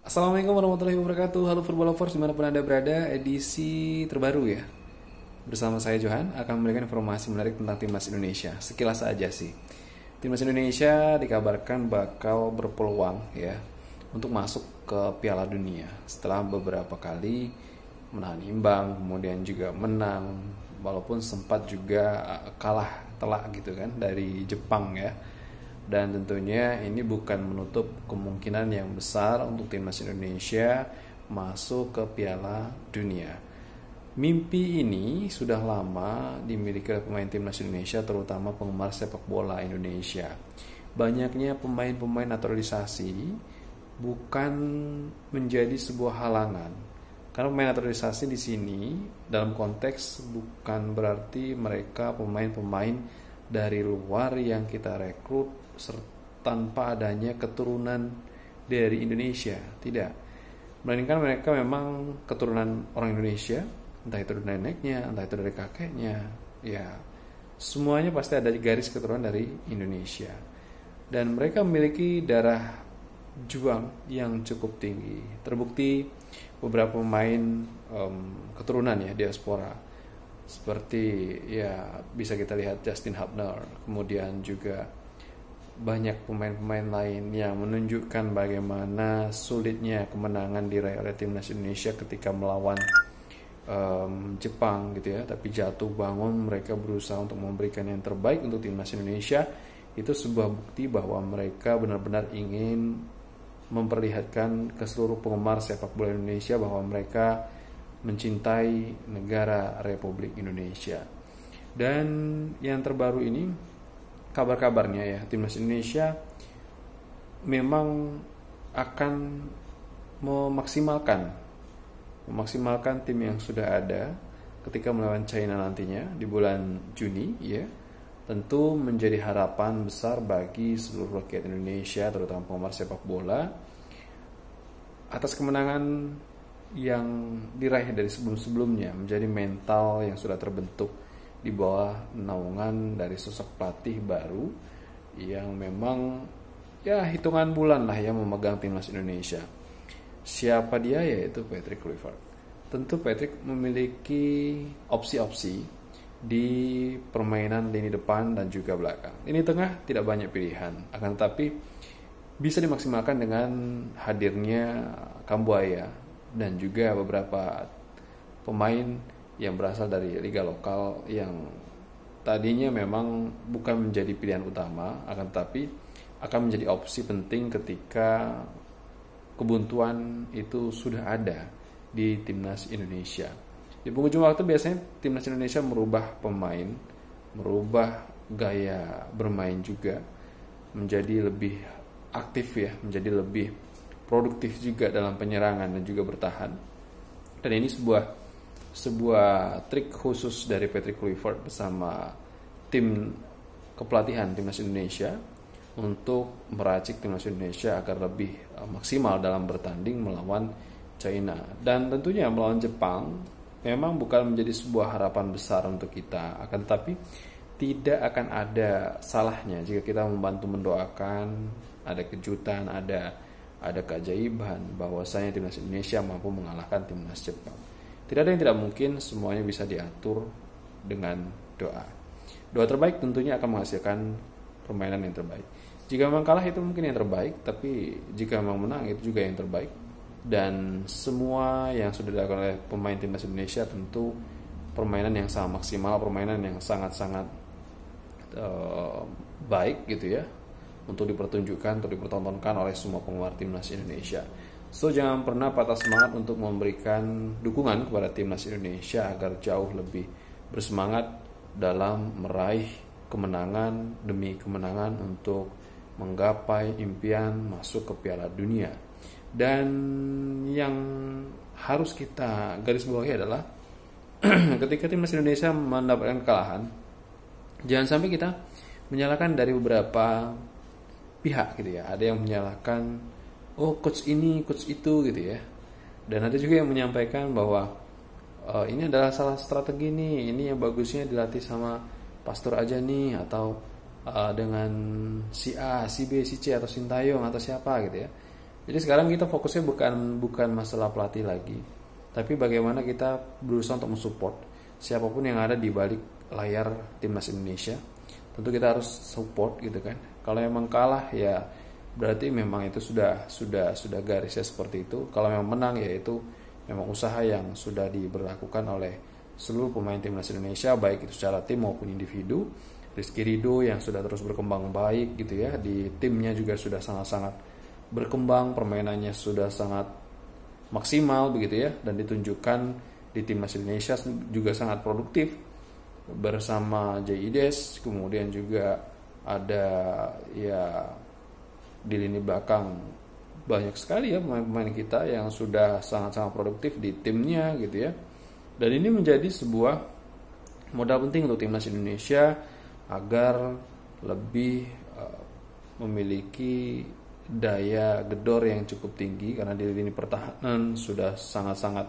Assalamualaikum warahmatullahi wabarakatuh. Halo Football Lovers dimanapun Anda berada, edisi terbaru ya. Bersama saya Johan akan memberikan informasi menarik tentang Timnas Indonesia. Sekilas aja sih. Timnas Indonesia dikabarkan bakal berpeluang ya untuk masuk ke Piala Dunia setelah beberapa kali menahan imbang, kemudian juga menang, walaupun sempat juga kalah telak gitu kan dari Jepang ya. Dan tentunya ini bukan menutup kemungkinan yang besar untuk timnas Indonesia masuk ke Piala Dunia. Mimpi ini sudah lama dimiliki oleh pemain timnas Indonesia, terutama penggemar sepak bola Indonesia. Banyaknya pemain-pemain naturalisasi bukan menjadi sebuah halangan. Karena pemain naturalisasi di sini dalam konteks bukan berarti mereka pemain-pemain dari luar yang kita rekrut tanpa adanya keturunan dari Indonesia, tidak. Melainkan mereka memang keturunan orang Indonesia, entah itu dari neneknya, entah itu dari kakeknya, ya semuanya pasti ada garis keturunan dari Indonesia. Dan mereka memiliki darah juang yang cukup tinggi. Terbukti beberapa pemain keturunan ya diaspora, seperti ya bisa kita lihat Justin Hubner, kemudian juga banyak pemain-pemain lain yang menunjukkan bagaimana sulitnya kemenangan diraih oleh timnas Indonesia ketika melawan Jepang gitu ya. Tapi jatuh bangun mereka berusaha untuk memberikan yang terbaik untuk timnas Indonesia. Itu sebuah bukti bahwa mereka benar-benar ingin memperlihatkan ke seluruh penggemar sepak bola Indonesia bahwa mereka mencintai negara Republik Indonesia. Dan yang terbaru ini kabar-kabarnya ya, timnas Indonesia memang akan memaksimalkan tim yang sudah ada ketika melawan China nantinya di bulan Juni ya. Tentu menjadi harapan besar bagi seluruh rakyat Indonesia, terutama penggemar sepak bola, atas kemenangan yang diraih dari sebelum-sebelumnya, menjadi mental yang sudah terbentuk di bawah naungan dari sosok pelatih baru yang memang ya hitungan bulan lah yang memegang timnas Indonesia. Siapa dia? Yaitu Patrick Kluivert. Tentu Patrick memiliki opsi-opsi di permainan lini depan dan juga belakang. Lini tengah tidak banyak pilihan, akan tetapi bisa dimaksimalkan dengan hadirnya Kambuaya dan juga beberapa pemain yang berasal dari liga lokal yang tadinya memang bukan menjadi pilihan utama, akan tetapi akan menjadi opsi penting ketika kebuntuan itu sudah ada di timnas Indonesia. Di penghujung waktu biasanya timnas Indonesia merubah pemain, merubah gaya bermain juga menjadi lebih aktif ya, menjadi lebih produktif juga dalam penyerangan dan juga bertahan. Dan ini sebuah trik khusus dari Patrick Kluivert bersama tim kepelatihan timnas Indonesia untuk meracik timnas Indonesia agar lebih maksimal dalam bertanding melawan China. Dan tentunya melawan Jepang memang bukan menjadi sebuah harapan besar untuk kita, akan tetapi tidak akan ada salahnya jika kita membantu mendoakan ada kejutan, ada keajaiban bahwasanya timnas Indonesia mampu mengalahkan timnas Jepang. Tidak ada yang tidak mungkin, semuanya bisa diatur dengan doa. Doa terbaik tentunya akan menghasilkan permainan yang terbaik. Jika memang kalah itu mungkin yang terbaik, tapi jika memang menang itu juga yang terbaik. Dan semua yang sudah dilakukan oleh pemain timnas Indonesia tentu permainan yang sangat maksimal, permainan yang sangat-sangat baik gitu ya, untuk dipertunjukkan, untuk dipertontonkan oleh semua penggemar timnas Indonesia. So jangan pernah patah semangat untuk memberikan dukungan kepada timnas Indonesia agar jauh lebih bersemangat dalam meraih kemenangan demi kemenangan untuk menggapai impian masuk ke Piala Dunia. Dan yang harus kita garis bawahi adalah ketika timnas Indonesia mendapatkan kekalahan, jangan sampai kita menyalahkan dari beberapa pihak gitu ya. Ada yang menyalahkan coach ini, coach itu gitu ya. Dan ada juga yang menyampaikan bahwa ini adalah salah strategi nih, ini yang bagusnya dilatih sama Pastor aja nih, atau dengan si A, si B, si C atau Sintayong atau siapa gitu ya. Jadi sekarang kita fokusnya bukan masalah pelatih lagi, tapi bagaimana kita berusaha untuk mensupport siapapun yang ada di balik layar timnas Indonesia. Tentu kita harus support gitu kan. Kalau memang kalah ya berarti memang itu sudah garisnya seperti itu. Kalau memang menang ya itu memang usaha yang sudah diberlakukan oleh seluruh pemain timnas Indonesia, baik itu secara tim maupun individu. Rizky Ridho yang sudah terus berkembang baik gitu ya, di timnya juga sudah sangat-sangat berkembang, permainannya sudah sangat maksimal begitu ya, dan ditunjukkan di timnas Indonesia juga sangat produktif bersama Jaides. Kemudian juga ada ya di lini belakang banyak sekali ya pemain-pemain kita yang sudah sangat-sangat produktif di timnya gitu ya. Dan ini menjadi sebuah modal penting untuk timnas Indonesia agar lebih memiliki daya gedor yang cukup tinggi, karena di lini pertahanan sudah sangat-sangat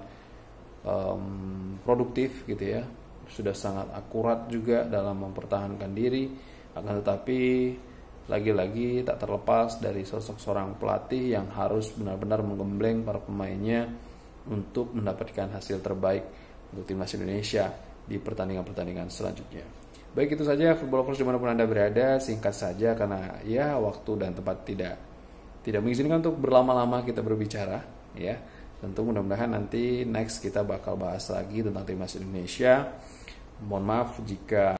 produktif gitu ya, sudah sangat akurat juga dalam mempertahankan diri. Akan tetapi lagi-lagi tak terlepas dari sosok seorang pelatih yang harus benar-benar menggembleng para pemainnya untuk mendapatkan hasil terbaik untuk timnas Indonesia di pertandingan-pertandingan selanjutnya. Baik, itu saja Football Lovers dimanapun Anda berada. Singkat saja karena ya waktu dan tempat tidak mengizinkan untuk berlama-lama kita berbicara ya. Tentu mudah-mudahan nanti next kita bakal bahas lagi tentang timnas Indonesia. Mohon maaf jika